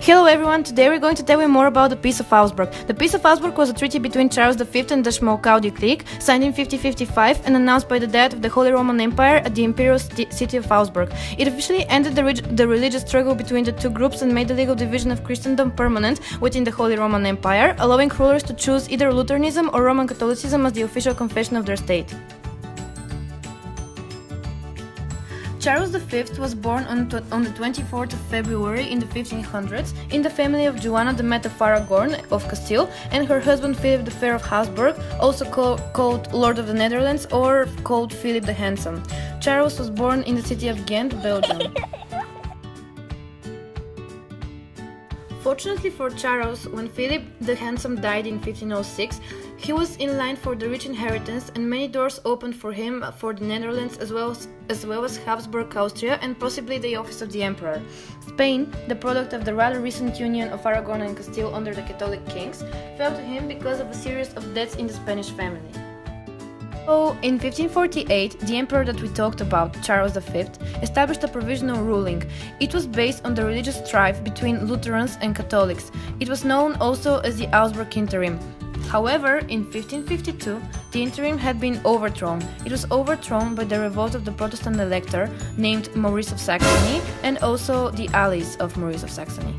Hello everyone, today we're going to tell you more about the Peace of Augsburg. The Peace of Augsburg was a treaty between Charles V and the Schmalkaldic Clique, signed in 1555 and announced by the death of the Holy Roman Empire at the imperial city of Augsburg. It officially ended the religious struggle between the two groups and made the legal division of Christendom permanent within the Holy Roman Empire, allowing rulers to choose either Lutheranism or Roman Catholicism as the official confession of their state. Charles V was born on the 24th of February in the 1500s in the family of Joanna de Mette of Aragon of Castile and her husband Philip the Fair of Habsburg, also called Lord of the Netherlands or called Philip the Handsome. Charles was born in the city of Ghent, Belgium. Fortunately for Charles, when Philip the Handsome died in 1506, he was in line for the rich inheritance and many doors opened for him for the Netherlands as well as Habsburg Austria and possibly the office of the Emperor. Spain, the product of the rather recent union of Aragon and Castile under the Catholic kings, fell to him because of a series of deaths in the Spanish family. So, in 1548, the emperor that we talked about, Charles V, established a provisional ruling. It was based on the religious strife between Lutherans and Catholics. It was known also as the Augsburg Interim. However, in 1552, the interim had been overthrown. It was overthrown by the revolt of the Protestant elector named Maurice of Saxony and also the allies of Maurice of Saxony.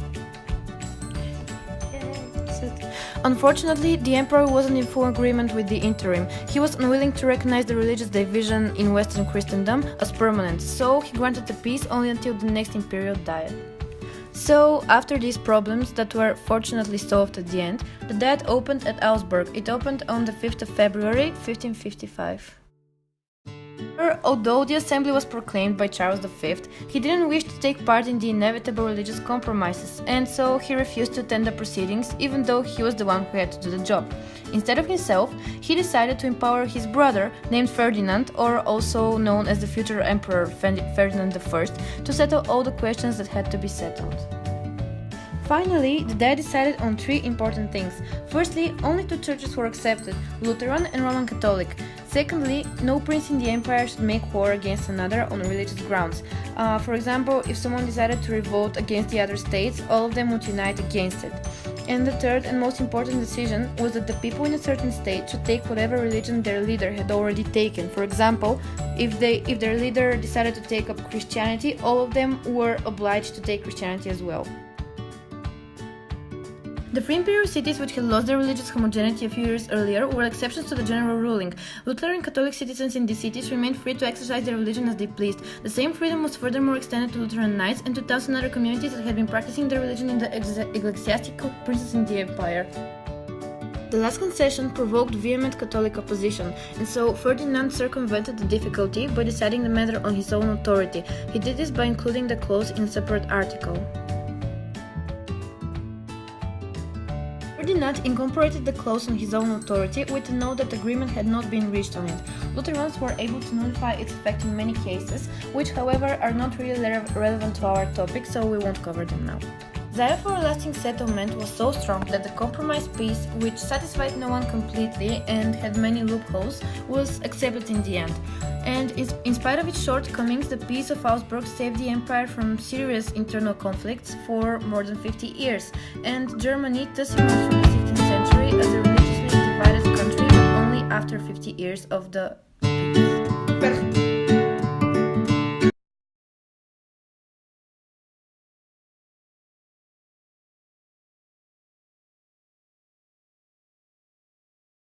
Unfortunately, the emperor wasn't in full agreement with the interim. He was unwilling to recognize the religious division in Western Christendom as permanent, so he granted the peace only until the next imperial diet. So, after these problems that were fortunately solved at the end, the diet opened at Augsburg. It opened on the 5th of February, 1555. Although the assembly was proclaimed by Charles V, he didn't wish to take part in the inevitable religious compromises, and so he refused to attend the proceedings, even though he was the one who had to do the job. Instead of himself, he decided to empower his brother, named Ferdinand, or also known as the future Emperor Ferdinand I, to settle all the questions that had to be settled. Finally, the Diet decided on three important things. Firstly, only two churches were accepted, Lutheran and Roman Catholic. Secondly, no prince in the empire should make war against another on religious grounds. For example, if someone decided to revolt against the other states, all of them would unite against it. And the third and most important decision was that the people in a certain state should take whatever religion their leader had already taken. For example, if their leader decided to take up Christianity, all of them were obliged to take Christianity as well. The three imperial cities which had lost their religious homogeneity a few years earlier were exceptions to the general ruling. Lutheran and Catholic citizens in these cities remained free to exercise their religion as they pleased. The same freedom was furthermore extended to Lutheran knights and to 1,000 other communities that had been practicing their religion in the ecclesiastical princes in the empire. The last concession provoked vehement Catholic opposition, and so Ferdinand circumvented the difficulty by deciding the matter on his own authority. He did this by including the clause in a separate article. Ferdinand incorporated the clause on his own authority with the note that agreement had not been reached on it. Lutherans were able to nullify its effect in many cases, which however are not really relevant to our topic, so we won't cover them now. The desire for a lasting settlement was so strong that the compromise peace, which satisfied no one completely and had many loopholes, was accepted in the end. And in spite of its shortcomings, the Peace of Augsburg saved the empire from serious internal conflicts for more than 50 years, and Germany thus emerged from the 16th century as a religiously divided country, but only after 50 years of the